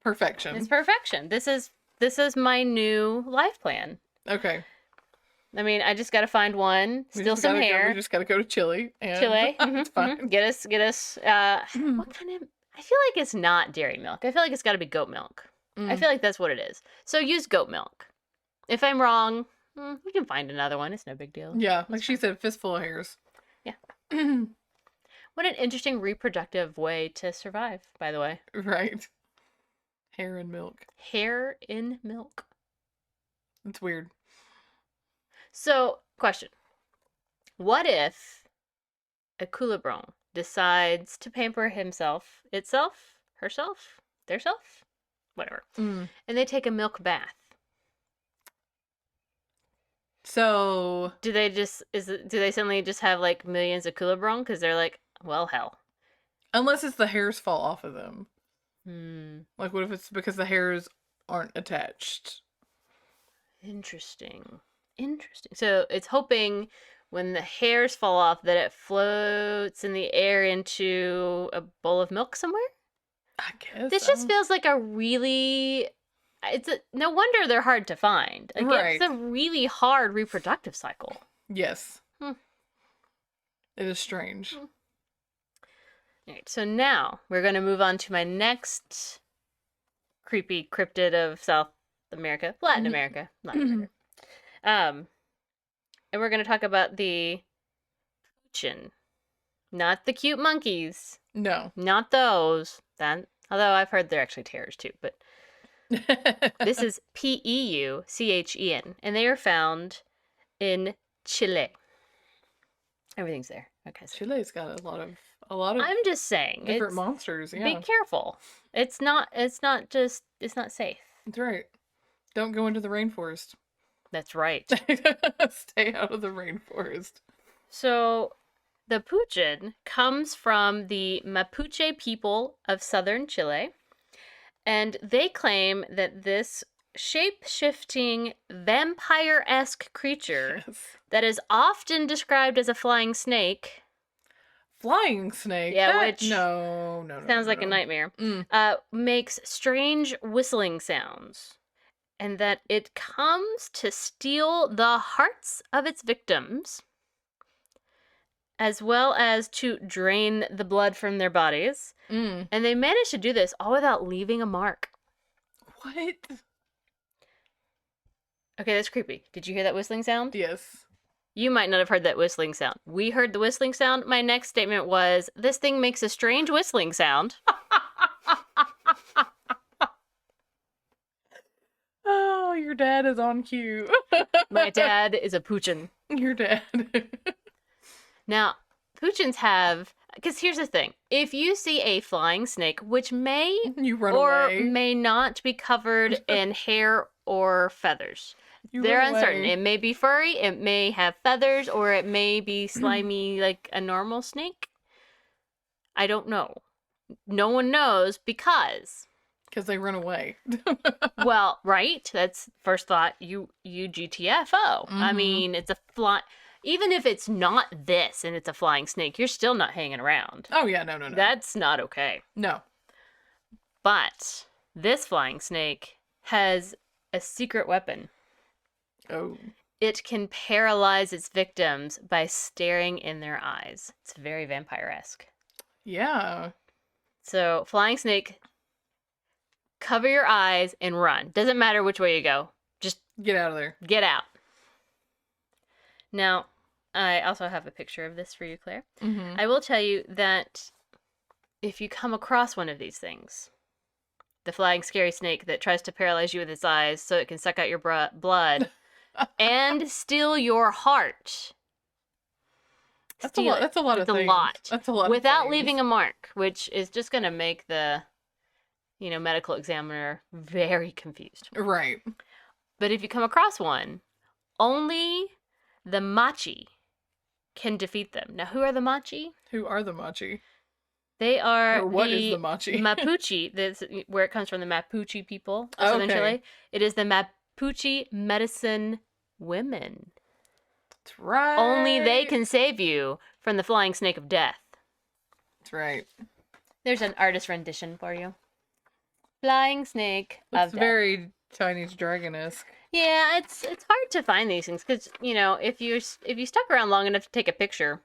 Perfection. It's perfection. This is my new life plan. Okay. I mean, I just got to find one, steal some hair. We just gotta go to Chile. And Chile. It's fine. Get us. What kind of? I feel like it's not dairy milk. I feel like it's got to be goat milk. I feel like that's what it is. So use goat milk. If I'm wrong, we can find another one. It's no big deal. Yeah, like she said, fistful of hairs. Yeah. What an interesting reproductive way to survive, by the way. Right. Hair and milk. Hair in milk. It's weird. So, question. What if a Culebrone decides to pamper himself, itself, herself, theirself, whatever, and they take a milk bath? So Do they suddenly just have like millions of Culebrone because they're like, well, hell. unless it's the hairs fall off of them. Hmm. Like, what if it's because the hairs aren't attached? Interesting. So it's hoping when the hairs fall off that it floats in the air into a bowl of milk somewhere? I guess. This just feels like a really... no wonder they're hard to find. Like, Right. It's a really hard reproductive cycle. Yes. Hmm. It is strange. All right, so now we're going to move on to my next creepy cryptid of South America, Latin America. And we're going to talk about the puchin. Not the cute monkeys. No. Not those. Although I've heard they're actually terrors too, but this is Peuchen, and they are found in Chile. Everything's there. Okay. So Chile's got a lot of I'm just saying, different monsters. Yeah. be careful. It's not safe. That's right. Don't go into the rainforest. That's right. Stay out of the rainforest. So the puchin comes from the Mapuche people of southern Chile, and they claim that this shape-shifting, vampire-esque creature that is often described as a flying snake. Flying snake? Yeah, which No. sounds like a nightmare. Makes strange whistling sounds. And that it comes to steal the hearts of its victims, as well as to drain the blood from their bodies. And they manage to do this all without leaving a mark. What? Okay, that's creepy. Did you hear that whistling sound? Yes. You might not have heard that whistling sound. We heard the whistling sound. My next statement was, this thing makes a strange whistling sound. Oh, your dad is on cue. My dad is a puchin. Your dad. Now, puchins have... Because here's the thing. If you see a flying snake, which may You run or away. may not be covered in hair or feathers, they're run uncertain. away. It may be furry, it may have feathers, or it may be slimy like a normal snake. I don't know. No one knows because... Because they run away. Well, right? That's first thought. You GTFO. I mean, it's a fly... Even if it's not this and it's a flying snake, you're still not hanging around. Oh, yeah, no. That's not okay. No. But this flying snake has a secret weapon. Oh. It can paralyze its victims by staring in their eyes. It's very vampire-esque. Yeah. So, flying snake, cover your eyes and run. Doesn't matter which way you go. Just Get out of there. get out. Now, I also have a picture of this for you, Claire. Mm-hmm. I will tell you that if you come across one of these things, the flying scary snake that tries to paralyze you with its eyes so it can suck out your blood and steal your heart. That's a lot. That's a lot of things. That's a lot. Without leaving a mark, which is just going to make the, medical examiner very confused. Right. But if you come across one, only the Mocchi can defeat them. Now, who are the Mocchi? Who are the Mocchi? They are or what is the Mocchi? Mapuche. That's where it comes from, the Mapuche people, Okay. essentially. It is the Mapuche medicine women. That's right. Only they can save you from the flying snake of death. That's right. There's an artist rendition for you. Flying snake of death. It's very Chinese dragon-esque. Yeah, it's hard to find these things because if you stuck around long enough to take a picture,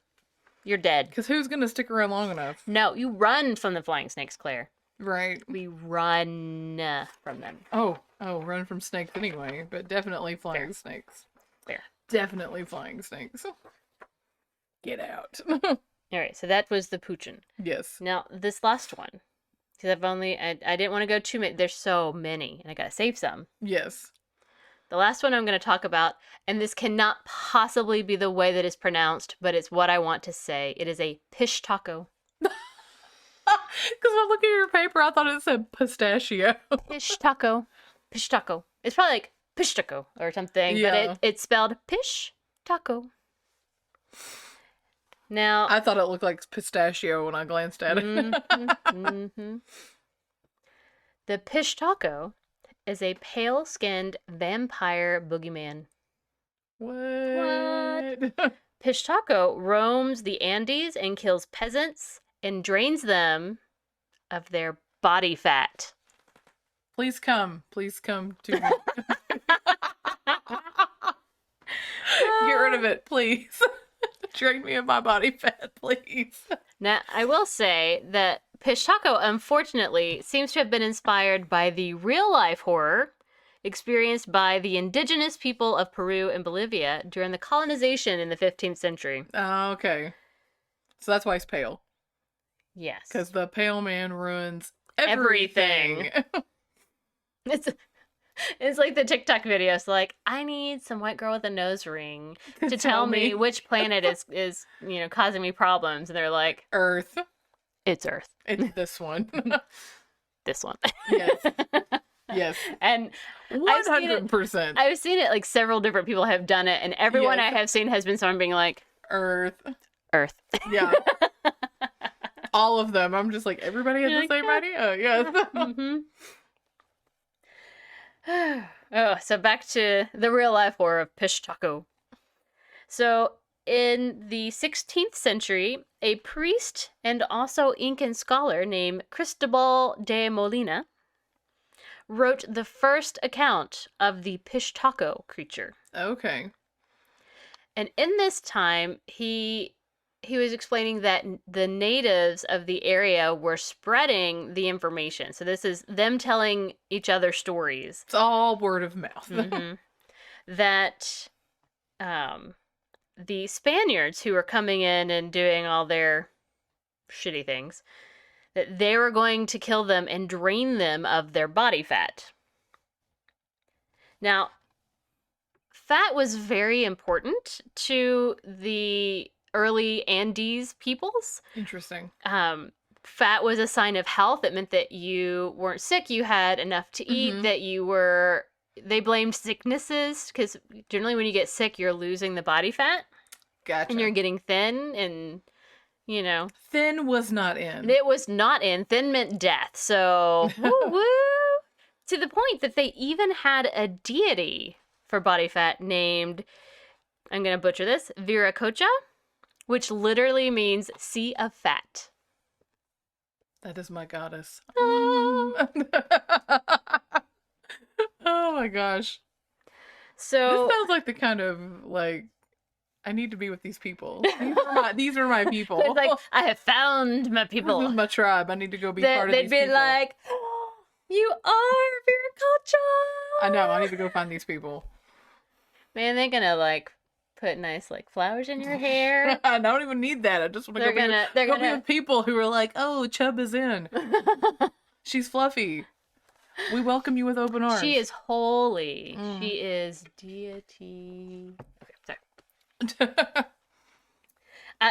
you're dead. Because who's gonna stick around long enough? No, you run from the flying snakes, Claire. Right. We run from them. Oh, run from snakes anyway, but definitely flying snakes. Fair. Definitely flying snakes. Get out. All right, so that was the Puchin. Yes. Now, this last one, because I didn't want to go too many. There's so many, and I gotta save some. Yes. The last one I'm going to talk about, and this cannot possibly be the way that it's pronounced, but it's what I want to say. It is a pish taco. Because when looking at your paper, I thought it said pistachio. Pish taco. Pish taco. It's probably like pish taco or something, Yeah. but it's spelled pish taco. Now, I thought it looked like pistachio when I glanced at it. mm-hmm. The pish taco is a pale-skinned vampire boogeyman. What? Pish taco roams the Andes and kills peasants and drains them of their body fat. Please come to me. Get rid of it, please. Drain me of my body fat, please. Now, I will say that Pish taco, unfortunately, seems to have been inspired by the real-life horror experienced by the indigenous people of Peru and Bolivia during the colonization in the 15th century. Oh, okay. So that's why he's pale. Yes. Because the pale man ruins everything. It's like the TikTok videos, like, I need some white girl with a nose ring to tell me which planet is causing me problems. And they're like, Earth. It's Earth. It's this one. This one. Yes. Yes. And 100%. I've seen it, like, several different people have done it, and everyone Yes. I have seen has been someone being like, Earth. Yeah. All of them. I'm just like, everybody has the same idea. Yes. Mm-hmm. Oh, so back to the real life horror of Pish taco. So, in the 16th century, a priest and also Incan scholar named Cristobal de Molina wrote the first account of the Pish taco creature. Okay. And in this time, he was explaining that the natives of the area were spreading the information. So this is them telling each other stories. It's all word of mouth. Mm-hmm. That the Spaniards who were coming in and doing all their shitty things, that they were going to kill them and drain them of their body fat. Now, fat was very important to the early Andes peoples. Interesting. Fat was a sign of health. It meant that you weren't sick, you had enough to eat, Mhm. that they blamed sicknesses, because generally when you get sick, you're losing the body fat. Gotcha. And you're getting thin, and, Thin was not in. it was not in. Thin meant death. So, woo-woo! To the point that they even had a deity for body fat named, I'm going to butcher this, Viracocha, which literally means sea of fat. That is my goddess. Oh. Oh my gosh. So This sounds like the kind of, like, I need to be with these people. These are my people. it's like, I have found my This people. is my tribe. I need to go be part of They'd these be people. like, oh, you are Viracocha. I know. I need to go find these people. Man, they're gonna, like, put nice, like, flowers in your hair. I don't even need that. I just want to They're go gonna be with people who are like, oh, Chub is in. She's fluffy. We welcome you with open arms. She is holy. Mm. She is deity. Okay, sorry.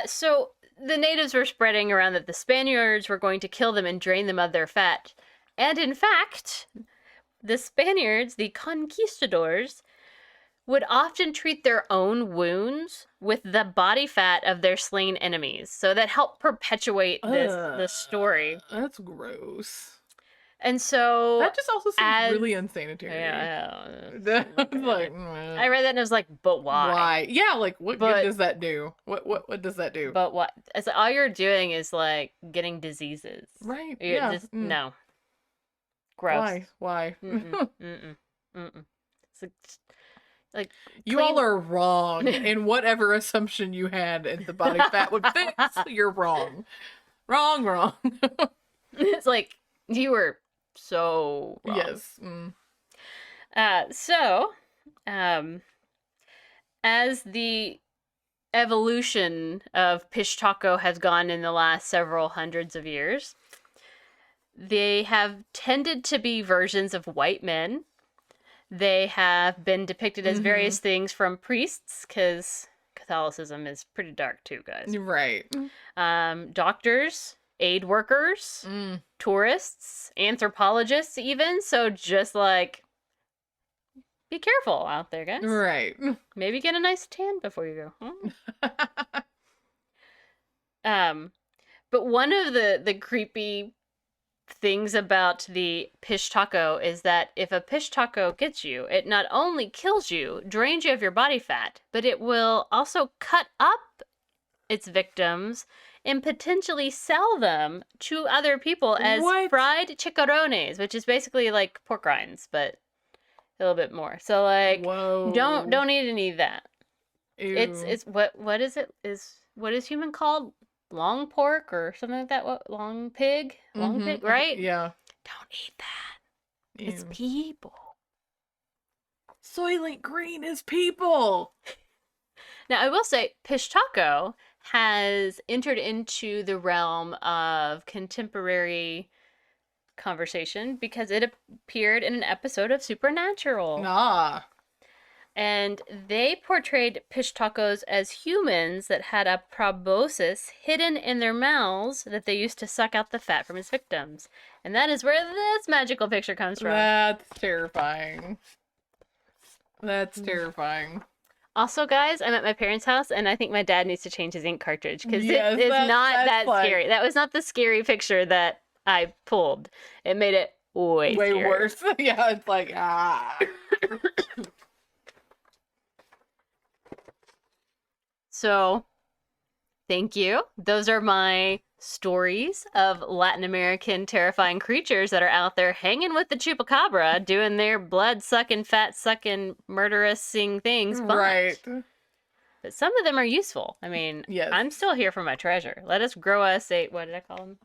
So the natives were spreading around that the Spaniards were going to kill them and drain them of their fat. And in fact, the Spaniards, the conquistadors, would often treat their own wounds with the body fat of their slain enemies. So that helped perpetuate this story. That's gross. And so That just also seems really unsanitary. Yeah. Like, I read that and I was like, but why? Why? Yeah, like what good does that do? What does that do? But what? It's like, all you're doing is like getting diseases. Right. You're just, no. Gross. Why? Mm-mm. It's like you all are wrong in whatever assumption you had and the body fat would fix. You're wrong. Wrong. It's like you were so wrong. Yes. As the evolution of Pish Taco has gone in the last several hundreds of years, they have tended to be versions of white men. They have been depicted as various things from priests, because Catholicism is pretty dark too, guys. Right. Doctors, aid workers, tourists, anthropologists even. So just like, be careful out there, guys. Right. Maybe get a nice tan before you go. But one of the creepy things about the Pish Taco is that if a Pish Taco gets you, it not only kills you, drains you of your body fat, but it will also cut up its victims and potentially sell them to other people as fried chicharrones, which is basically like pork rinds, but a little bit more. So like, whoa, don't eat any of that. Ew. It's what is it? What is human called? Long pork or something like that? What, long pig, right? Yeah. Don't eat that. Ew. It's people. Soylent Green is people. Now I will say, Pish Taco has entered into the realm of contemporary conversation because it appeared in an episode of Supernatural. Ah. And they portrayed Pish Tacos as humans that had a proboscis hidden in their mouths that they used to suck out the fat from its victims. And that is where this magical picture comes from. That's terrifying. That's terrifying. Also, guys, I'm at my parents' house, and I think my dad needs to change his ink cartridge because Yes, it is not that like... scary. That was not the scary picture that I pulled. It made it way scarier. Worse. Yeah, it's like, So, thank you. Those are my stories of Latin American terrifying creatures that are out there hanging with the Chupacabra, doing their blood-sucking, fat-sucking, murderous-ing things. Right. But some of them are useful. I mean, yes. I'm still here for my treasure. Let us grow us a, what did I call them?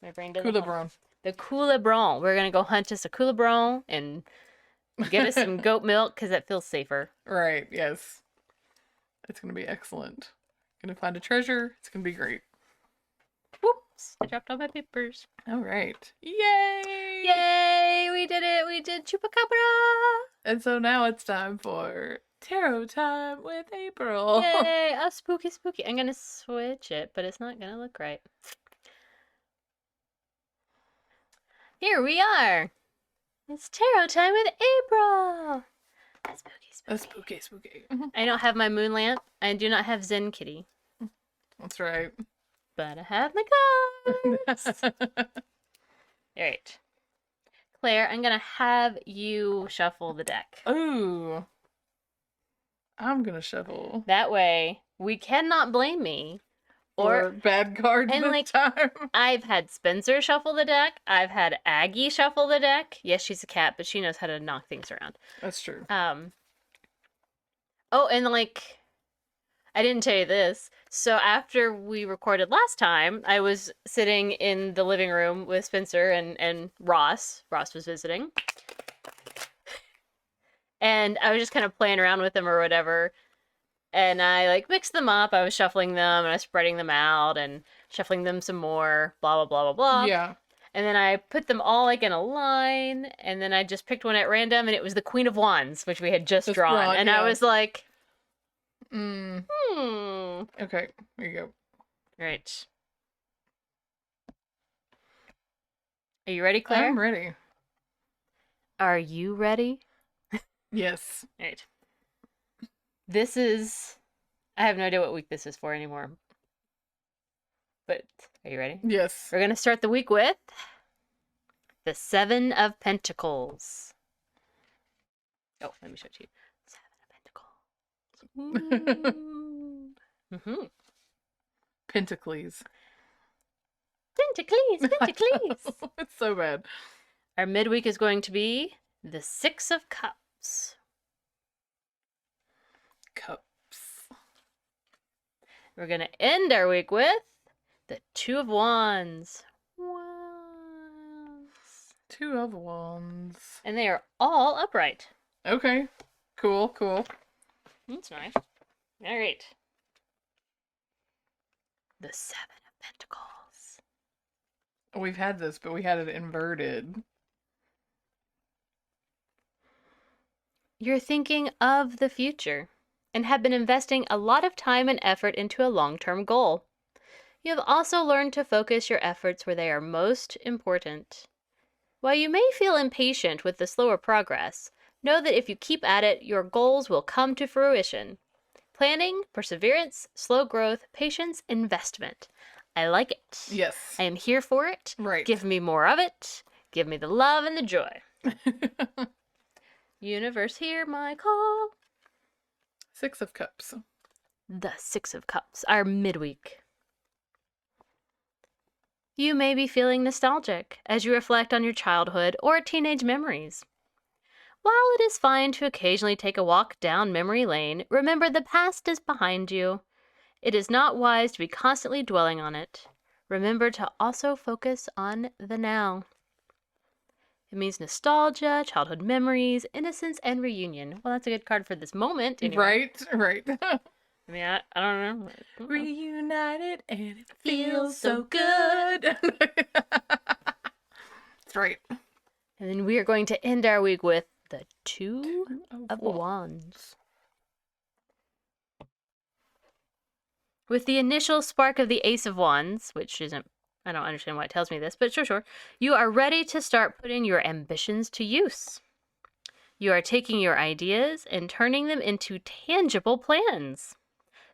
My brain doesn't. Culebrone. The Culebrone. We're going to go hunt us a Culebrone and get us some goat milk because that feels safer. Right, yes. It's going to be excellent. Going to find a treasure. It's going to be great. Whoops. I dropped all my papers. All right. Yay! Yay! We did it! We did Chupacabra! And so now it's time for Tarot Time with April. Yay! Oh, spooky, spooky. I'm going to switch it, but it's not going to look right. Here we are. It's Tarot Time with April. Spooky, Spooky. I don't have my moon lamp. I do not have Zen Kitty. That's right. But I have my cards. All right. Claire, I'm going to have you shuffle the deck. Ooh. I'm going to shuffle. That way, we cannot blame me. Or bad cards this time. I've had Spencer shuffle the deck. I've had Aggie shuffle the deck. Yes, she's a cat, but she knows how to knock things around. That's true. Oh, and I didn't tell you this. So after we recorded last time, I was sitting in the living room with Spencer and Ross. Ross was visiting. And I was just kind of playing around with them or whatever. And I mixed them up. I was shuffling them and I was spreading them out and shuffling them some more. Blah, blah, blah, blah, blah. Yeah. And then I put them all like in a line, and then I just picked one at random, and it was the Queen of Wands, which we had just drawn. And I was like, Okay, here you go. Right. Are you ready, Claire? I'm ready. Are you ready? Yes. Right. This is... I have no idea what week this is for anymore. But are you ready? Yes. We're going to start the week with the Seven of Pentacles. Oh, let me show it to you. Seven of Pentacles. Mm-hmm. Pentacles. Pentacles. It's so bad. Our midweek is going to be the Six of Cups. Cups. We're going to end our week with the Two of Wands. Two of Wands. And they are all upright. Okay. Cool. That's nice. All right. The Seven of Pentacles. We've had this, but we had it inverted. You're thinking of the future and have been investing a lot of time and effort into a long-term goal. You have also learned to focus your efforts where they are most important. While you may feel impatient with the slower progress, know that if you keep at it, your goals will come to fruition. Planning, perseverance, slow growth, patience, investment. I like it. Yes. I am here for it. Right. Give me more of it. Give me the love and the joy. Universe, hear my call. Six of Cups. The Six of Cups, our midweek. You may be feeling nostalgic as you reflect on your childhood or teenage memories. While it is fine to occasionally take a walk down memory lane, remember the past is behind you. It is not wise to be constantly dwelling on it. Remember to also focus on the now. It means nostalgia, childhood memories, innocence, and reunion. Well, that's a good card for this moment. Anyway. Right. I mean, I don't know. Reunited and it feels so good. That's right. And then we are going to end our week with the Two of Wands. With the initial spark of the Ace of Wands, which isn't, I don't understand why it tells me this, but sure. You are ready to start putting your ambitions to use. You are taking your ideas and turning them into tangible plans.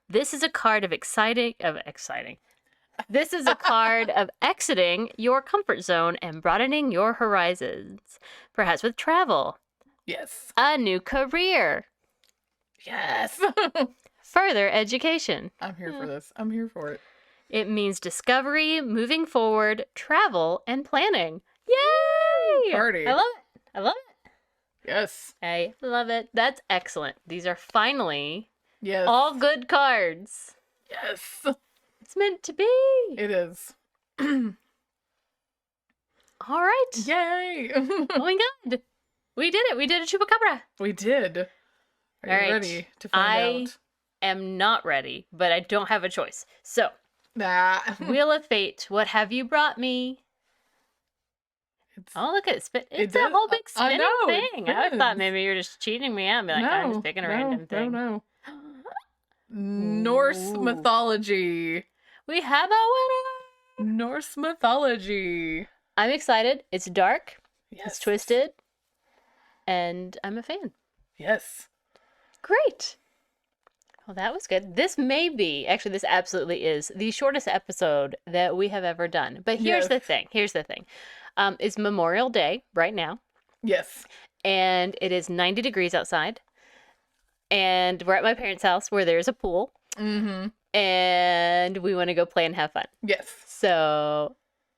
This is a card of exciting. This is a card of exiting your comfort zone and broadening your horizons. Perhaps with travel. Yes. A new career. Yes. Further education. I'm here for this. I'm here for it. It means discovery, moving forward, travel, and planning. Yay! Party. I love it. Yes. I love it. That's excellent. These are finally Yes. all good cards. Yes. It's meant to be. It is. All right. Yay. Oh my god. We did it. We did a Chupacabra. We did. Are you All right. ready to find out? I am not ready, but I don't have a choice. So, Nah. Wheel of Fate, what have you brought me? Oh, look at it. It's a whole big spinning thing. I thought maybe you're just cheating me out and be like, I'm just picking a random thing. No. Norse mythology. We have a winner. Norse mythology. I'm excited. It's dark. Yes. It's twisted. And I'm a fan. Yes. Great. Well, that was good. This may be, actually, this absolutely is the shortest episode that we have ever done. But here's the thing. It's Memorial Day right now. Yes. And it is 90 degrees outside. And we're at my parents' house where there's a pool. Mm-hmm. And we want to go play and have fun. Yes. So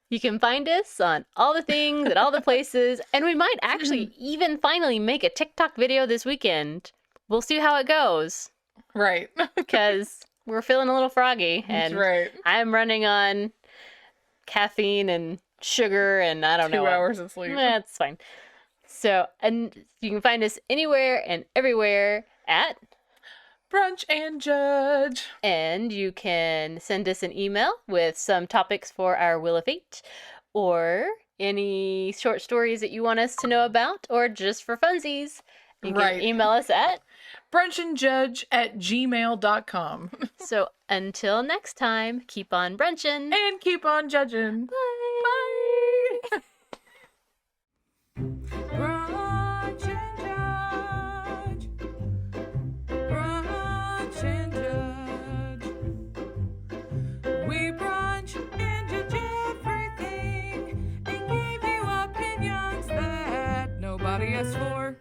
you can find us on all the things at all the places. And we might actually even finally make a TikTok video this weekend. We'll see how it goes. Right. Because we're feeling a little froggy. And That's right. I'm running on caffeine and sugar and I don't know. 2 hours of sleep. That's fine. So, and you can find us anywhere and everywhere at Brunch and Judge. And you can send us an email with some topics for our Wheel of Fate, or any short stories that you want us to know about, or just for funsies, you can email us at brunchandjudge@gmail.com. So until next time, keep on brunchin'. And keep on judging. Bye. Bye. Brunch and Judge. Brunch and Judge. We brunch and judge everything and give you opinions that nobody asked for.